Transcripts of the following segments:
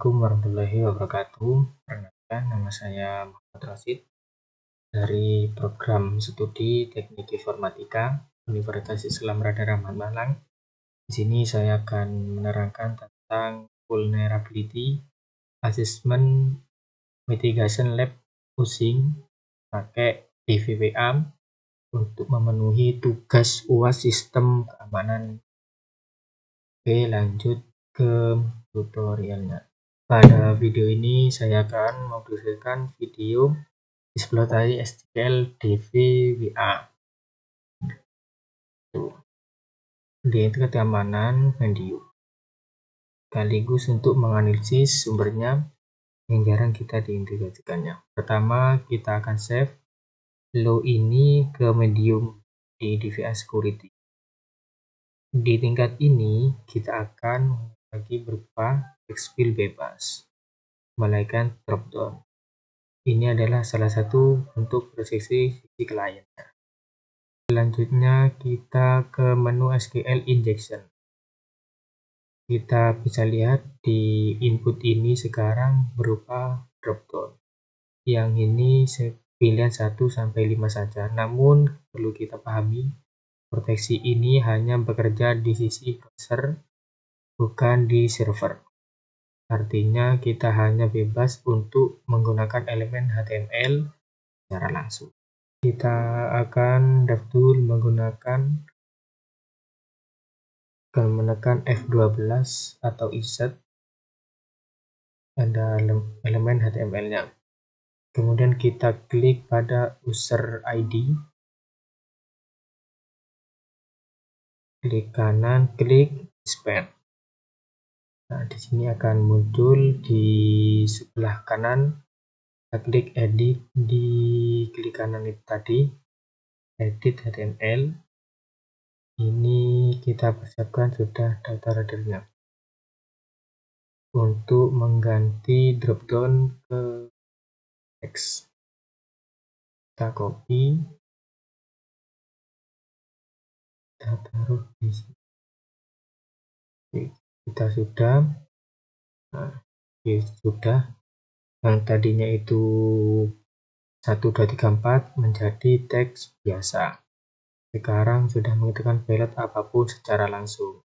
Assalamualaikum warahmatullahi wabarakatuh. Perkenalkan, nama saya Muhammad Rasid dari program studi Teknik Informatika Universitas Islam Radha Rahmat Malang. Di sini saya akan menerangkan tentang Vulnerability Assessment Mitigation Lab Pusing pakai DVWA untuk memenuhi tugas UAS Sistem Keamanan. Oke, lanjut ke tutorialnya. Pada video ini saya akan mempresentasikan video eksplorasi SQL DVWA. Di keamanan medium. Sekaligus untuk menganalisis sumbernya yang jarang kita diintegrasikannya. Pertama, kita akan save low ini ke medium di DVA Security. Di tingkat ini, kita akan membagi berupa text field bebas, melainkan dropdown. Ini adalah salah satu bentuk proteksi sisi kliennya. Selanjutnya kita ke menu SQL Injection. Kita bisa lihat di input ini sekarang berupa dropdown. Yang ini pilihan 1-5 saja. Namun perlu kita pahami, proteksi ini hanya bekerja di sisi browser, bukan di server. Artinya kita hanya bebas untuk menggunakan elemen HTML secara langsung. Kita akan daftar menggunakan menekan F12 atau insert, ada elemen HTML-nya. Kemudian kita klik pada user ID, klik kanan, klik expand. Nah, di sini akan muncul di sebelah kanan. Kita klik edit di klik kanan itu tadi, edit HTML. Ini kita persiapkan sudah daftar headernya untuk mengganti dropdown ke teks. Kita copy, kita taruh di sini. Kita sudah, sudah. Yang tadinya itu 1, 2, 3, 4 menjadi teks biasa. Sekarang sudah mengetikkan pelet apapun secara langsung.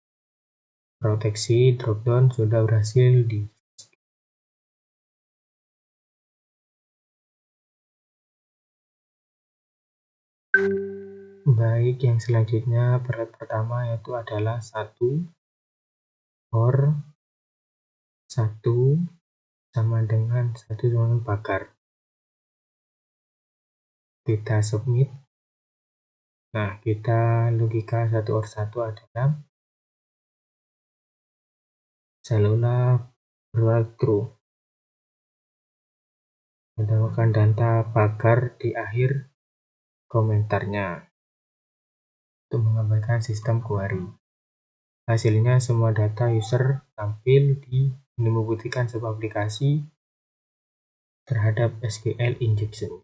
Proteksi dropdown sudah berhasil di. Baik, yang selanjutnya pelet pertama yaitu adalah 1 or 1 sama dengan 1 dengan bakar. Kita submit. Nah, kita logika 1 or 1 adalah selalu berulang true. Menambahkan data bakar di akhir komentarnya untuk mengabaikan sistem query. Hasilnya semua data user tampil di membuktikan sebuah aplikasi terhadap SQL injection.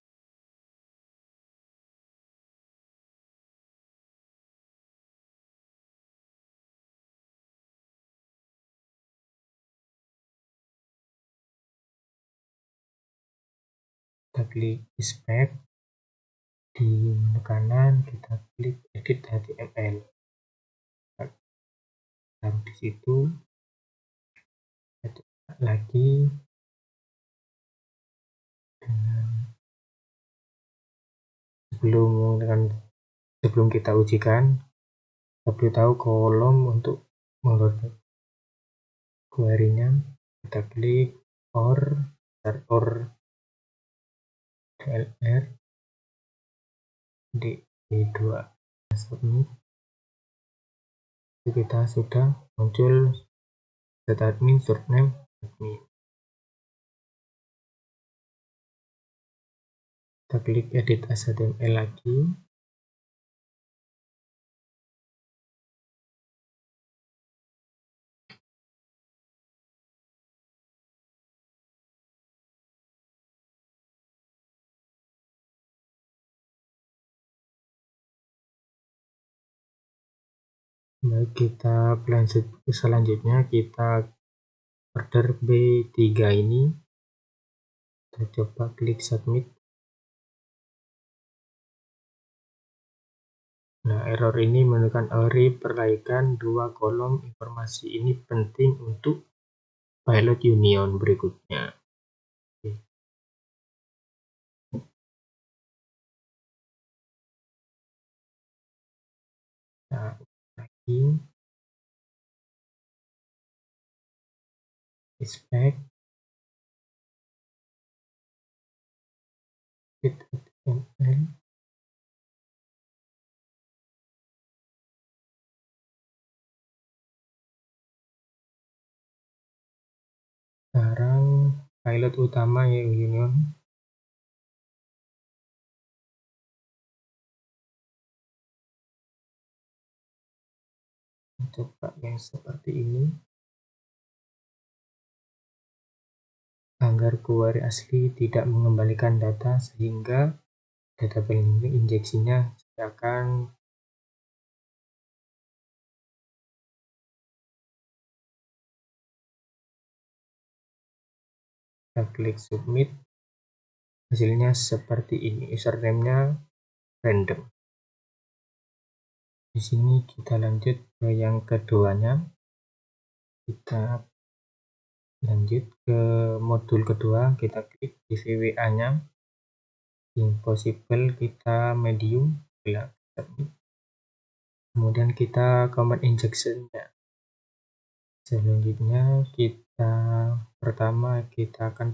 Kita klik inspect, di menu kanan kita klik edit HTML. Taruh di situ, lagi sebelum kita ujikan, kita perlu tahu kolom untuk mengelola query-nya. Kita klik or DLR D2 submit. Kita sudah muncul data admin, username admin. Kita klik edit HTML lagi. Baik, kita lanjut selanjutnya kita folder B3 ini. Kita coba klik submit. Nah, error ini menunjukkan array perbaikan 2 kolom. Informasi ini penting untuk pilot union berikutnya. Oke. Nah, lagi inspect HTML. Sekarang pilot utama ya union. Coba yang seperti ini. Agar query asli tidak mengembalikan data sehingga data binding injeksinya akan kita klik submit. Hasilnya seperti ini, username-nya random. Di sini kita lanjut ke yang keduanya. Kita lanjut ke modul kedua, kita klik di VWA-nya. Impossible kita medium, submit. Kemudian kita command injection-nya. Selanjutnya kita akan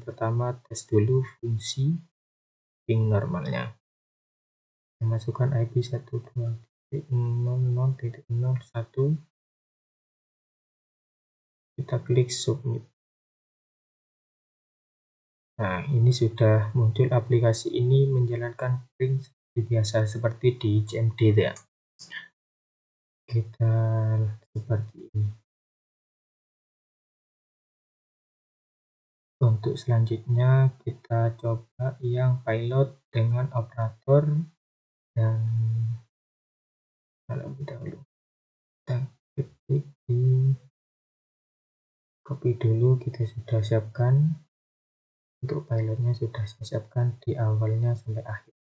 tes dulu fungsi ping normalnya. Masukkan IP 1.2.0.0.1. Kita klik submit. Nah, ini sudah muncul. Aplikasi ini menjalankan ping seperti biasa, seperti di CMD ya. Kita seperti ini. Untuk selanjutnya kita coba yang pilot dengan operator dan terlebih dahulu kita klik di copy dulu. Kita sudah siapkan untuk pilotnya, sudah saya siapkan di awalnya sampai akhir.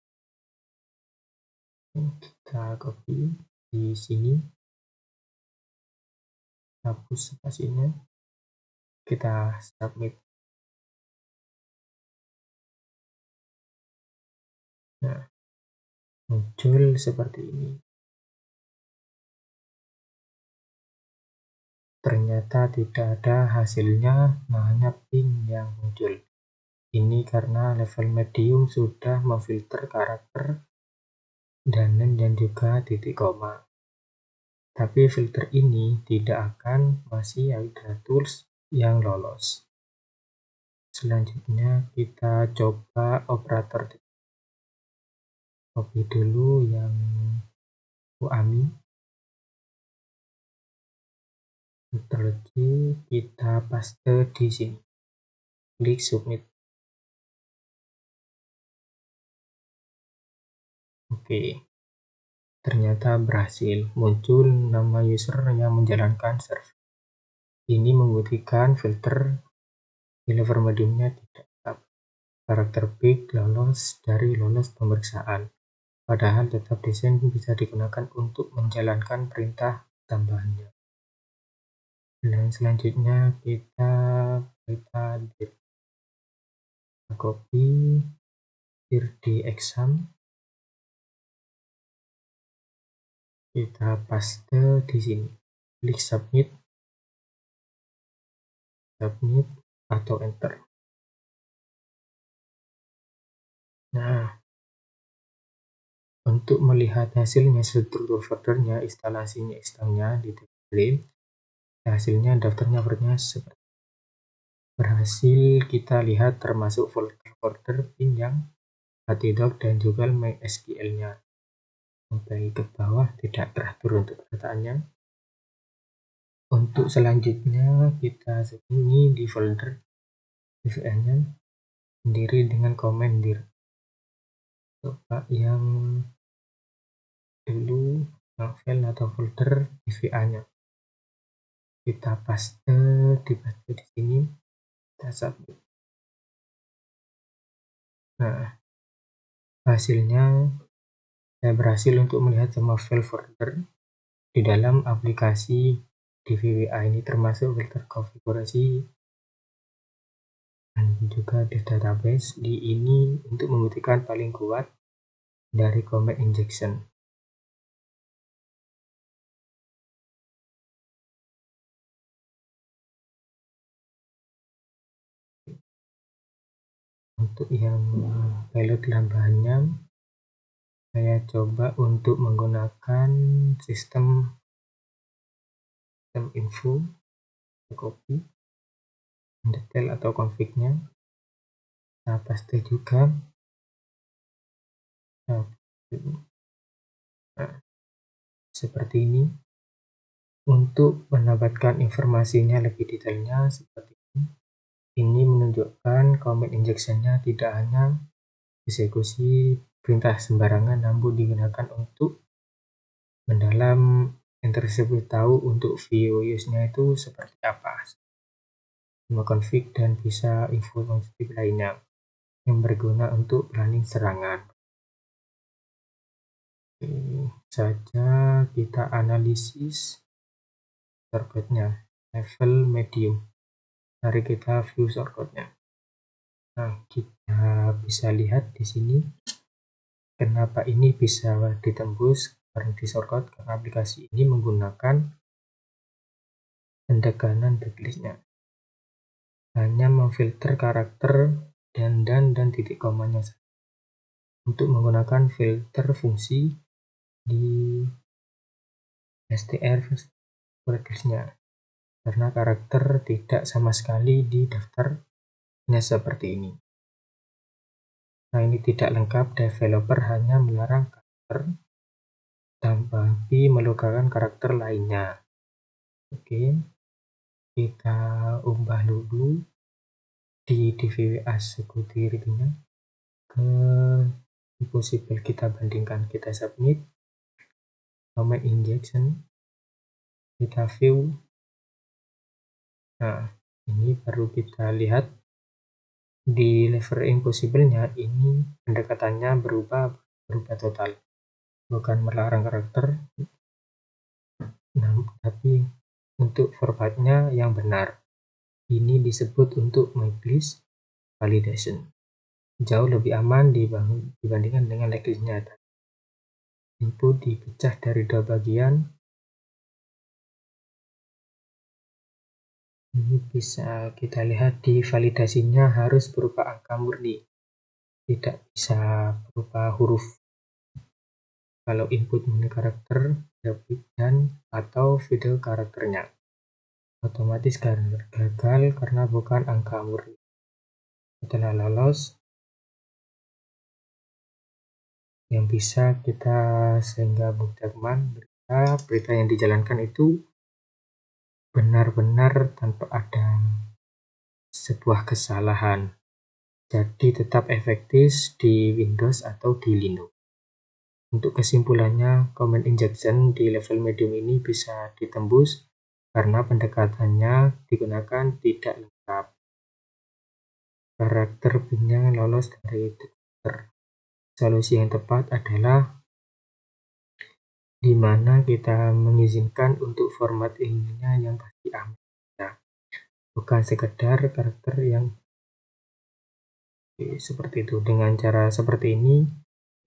Kita copy di sini, hapus spasinya, kita submit. Nah, muncul seperti ini. Ternyata tidak ada hasilnya, hanya ping yang muncul. Ini karena level medium sudah memfilter karakter dan juga titik koma. Tapi filter ini tidak akan masih ada tools yang lolos. Selanjutnya kita coba operator. Copy dulu yang UAMI. Lagi kita paste di sini. Klik submit. Oke. Ternyata berhasil. Muncul nama user yang menjalankan server. Ini membuktikan filter di level mediumnya tidak tetap. Karakter big lolos pemeriksaan. Padahal tetap desain bisa digunakan untuk menjalankan perintah tambahannya. Dan selanjutnya kita dir. Copy dir di exam. Kita paste di sini. Klik submit atau enter. Nah, untuk melihat hasilnya, struktur foldernya, instalasinya, istamnya di display. Hasilnya daftarnya seperti berhasil kita lihat, termasuk folder pin yang htdoc dan juga MySQL-nya. Sampai ke bawah tidak teratur untuk datanya. Untuk selanjutnya kita sembunyi di folder VWA-nya sendiri dengan komen dir. Coba yang dulu file atau folder VWA-nya. kita paste di sini, kita submit. Nah, hasilnya saya berhasil untuk melihat semua file folder di dalam aplikasi DVWA ini, termasuk filter konfigurasi dan juga di database. Di ini untuk membuktikan paling kuat dari command injection. Untuk yang payload tambahannya, saya coba untuk menggunakan sistem info, copy detail atau config-nya, nah paste juga. Nah, seperti ini. Untuk mendapatkan informasinya lebih detailnya seperti ini. Ini menunjukkan command injection-nya tidak hanya eksekusi perintah sembarangan, namun digunakan untuk mendalam tersebut tahu untuk view use-nya itu seperti apa, semua config, dan bisa info sensitif lainnya yang berguna untuk planning serangan. Oke, saja kita analisis shortcut-nya level medium. Mari kita view shortcut-nya. Nah, kita bisa lihat di sini kenapa ini bisa ditembus karena di shortcut, karena aplikasi ini menggunakan pendekanan backlist-nya, hanya memfilter karakter dan titik komanya saja. Untuk menggunakan filter fungsi di str backlist-nya, karena karakter tidak sama sekali di daftarnya seperti ini. Nah, ini tidak lengkap, developer hanya melarang karakter tapi melukakan karakter lainnya. Oke, kita ubah dulu di DVWA security-nya ke impossible, kita bandingkan, kita submit command injection, kita view. Nah, ini baru kita lihat di level impossible-nya ini pendekatannya berubah total, bukan melarang karakter, nah, tapi untuk formatnya yang benar. Ini disebut untuk blacklist validation, jauh lebih aman dibandingkan dengan blacklist-nya. Input dipecah dari dua bagian. Ini bisa kita lihat di validasinya harus berupa angka murni, tidak bisa berupa huruf. Kalau input murni karakter, dan atau video karakternya, otomatis gagal karena bukan angka murni. Setelah lolos, yang bisa kita sehingga buktikan berita yang dijalankan itu benar-benar tanpa ada sebuah kesalahan, jadi tetap efektif di Windows atau di Linux. Untuk kesimpulannya, command injection di level medium ini bisa ditembus karena pendekatannya digunakan tidak lengkap. Karakter pinnya lolos dari detektor. Solusi yang tepat adalah di mana kita mengizinkan untuk format ilmiahnya yang pasti aman, bukan sekedar karakter yang seperti itu. Dengan cara seperti ini,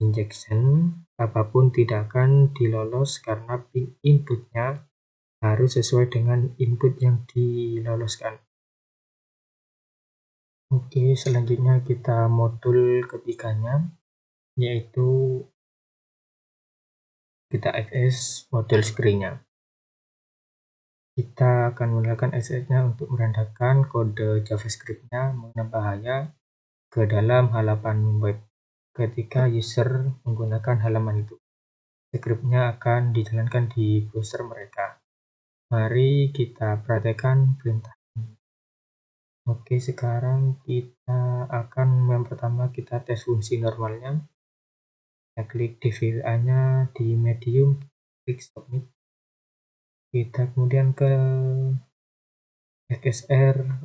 injection apapun tidak akan dilolos karena inputnya harus sesuai dengan input yang diloloskan. Oke, selanjutnya kita modul ketiganya, yaitu kita FS model screen-nya. Kita akan menggunakan SS-nya untuk merendahkan kode JavaScript-nya mengenai bahaya ke dalam halaman web ketika user menggunakan halaman itu. Script-nya akan dijalankan di browser mereka. Mari kita praktekkan perintah ini. Oke, sekarang kita akan yang pertama kita tes fungsi normalnya. Kita klik DVWA-nya di medium, klik submit. Kita kemudian ke XSR.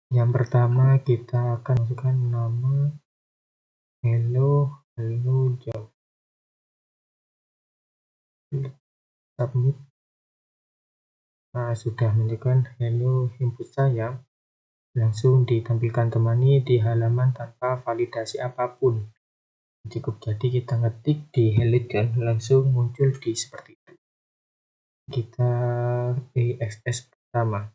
Yang pertama kita akan masukkan nama hello Java. Submit. Nah, sudah menunjukkan hello input saya, langsung ditampilkan temani di halaman tanpa validasi apapun. Cukup jadi kita ngetik di hello dan langsung muncul di seperti itu. Kita access pertama,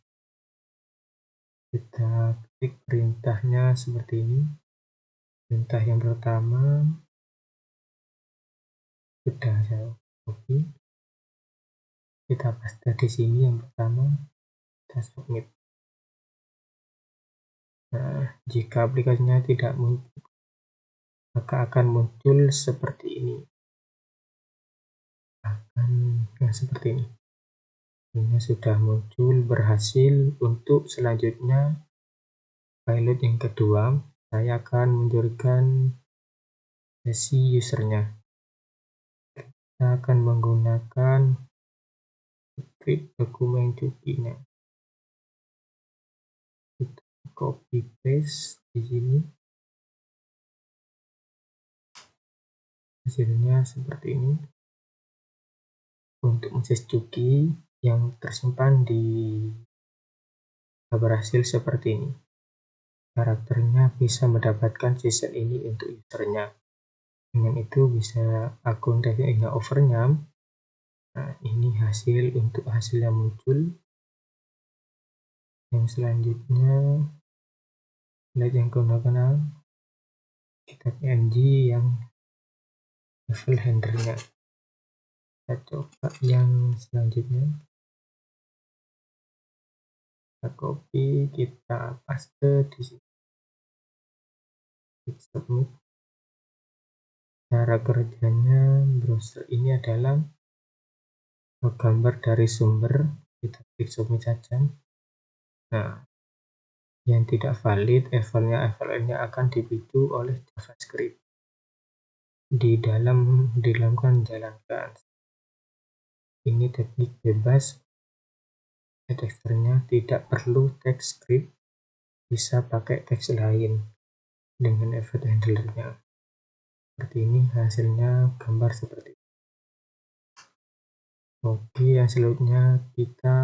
kita klik perintahnya seperti ini. Perintah yang pertama sudah saya copy, kita paste di sini. Yang pertama kita submit. Nah, jika aplikasinya tidak muncul, maka akan muncul seperti ini. Seperti ini. Ini sudah muncul berhasil. Untuk selanjutnya pilot yang kedua, saya akan menunjukkan sesi usernya. Kita akan menggunakan script dokumen cukinya. Kita copy paste di sini. Hasilnya seperti ini. Untuk message cuki yang tersimpan di berhasil seperti ini. Karakternya bisa mendapatkan season ini untuk usernya. Dengan itu bisa akun rekening overnya. Nah, ini hasil untuk hasil yang muncul. Yang selanjutnya lihat yang gunakan kita PNG yang level handlernya. Kita coba yang selanjutnya, kita copy, kita paste di sini. Klik submit. Cara kerjanya browser ini adalah gambar dari sumber, kita klik submit saja. Nah, yang tidak valid FLL-nya akan dipicu oleh JavaScript di dalam jalankan. Ini teknik bebas. Teksturnya tidak perlu teks script, bisa pakai teks lain dengan event handlernya. Seperti ini hasilnya, gambar seperti ini. Oke, yang selanjutnya kita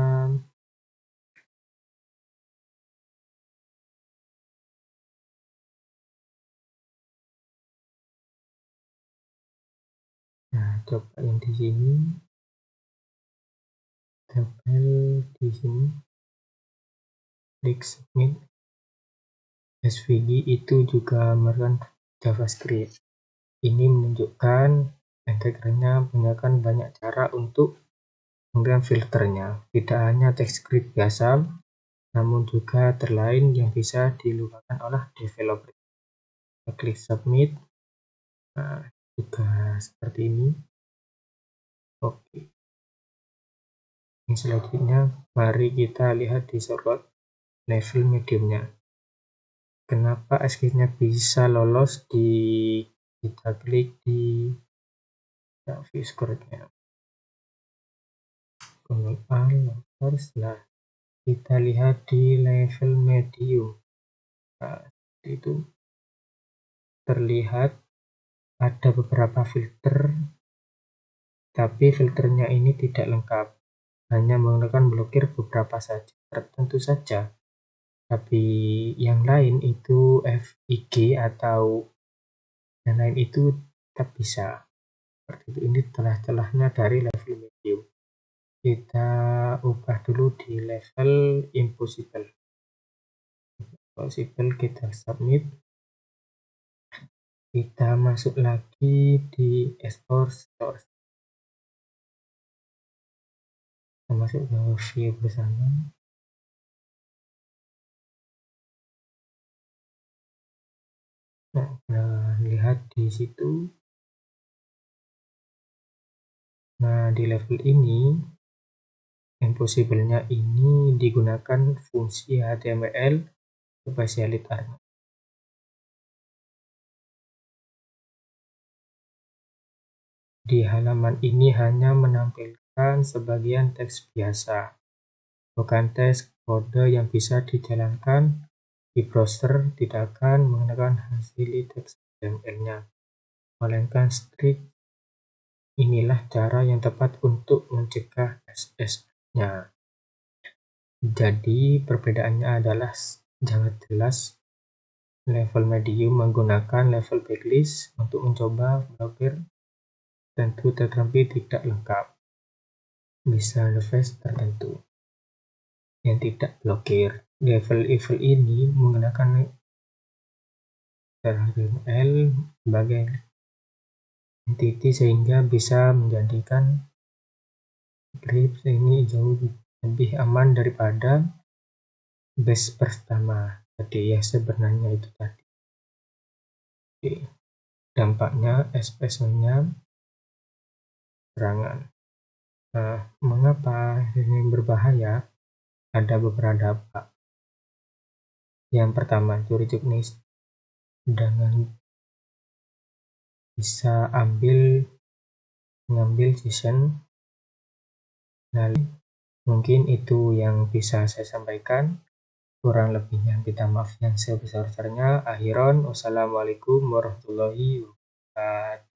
coba yang di sini, tempel di sini, klik submit. SVG itu juga merupakan JavaScript. Ini menunjukkan integrasinya menggunakan banyak cara untuk menggunakan filternya. Tidak hanya teks script biasa, namun juga terlain yang bisa dilakukan oleh developer. Kita klik submit. Nah, juga seperti ini. Oke. Yang selanjutnya, mari kita lihat di sorot level mediumnya. Kenapa escape-nya bisa lolos kita klik di view score-nya. Ctrl A, terus kita lihat di level medium. Nah, itu terlihat ada beberapa filter, tapi filternya ini tidak lengkap, hanya menggunakan blokir beberapa saja, tertentu saja. Tapi yang lain itu FIG atau yang lain itu tetap bisa. Seperti itu. Ini celah-celahnya dari level medium. Kita ubah dulu di level impossible. Kita submit. Kita masuk lagi di export source. Kita masuk ke view bersama. Nah, lihat di situ. Nah, di level ini impossible-nya ini digunakan fungsi HTML spesialitasnya. Di halaman ini hanya menampilkan sebagian teks biasa, bukan teks kode yang bisa dijalankan di browser. Tidak akan mengenakan hasil teks HTML-nya, melainkan string. Inilah cara yang tepat untuk mencegah SSH-nya. Jadi perbedaannya adalah sangat jelas. Level medium menggunakan level backlist untuk mencoba blokir tentu, tetapi tidak lengkap. Bisa device tertentu yang tidak blokir. Level ini menggunakan HTML sebagai entity sehingga bisa menjadikan script ini jauh lebih aman daripada base pertama tadi ya, sebenarnya itu tadi. Oke. Dampaknya SSH-nya serangan. Nah, mengapa ini berbahaya? Ada beberapa dampak. Yang pertama, curi juknis dengan bisa mengambil session. Nah, mungkin itu yang bisa saya sampaikan. Kurang lebihnya minta maaf yang sebesar-besarnya. Akhiron, wassalamualaikum warahmatullahi wabarakatuh.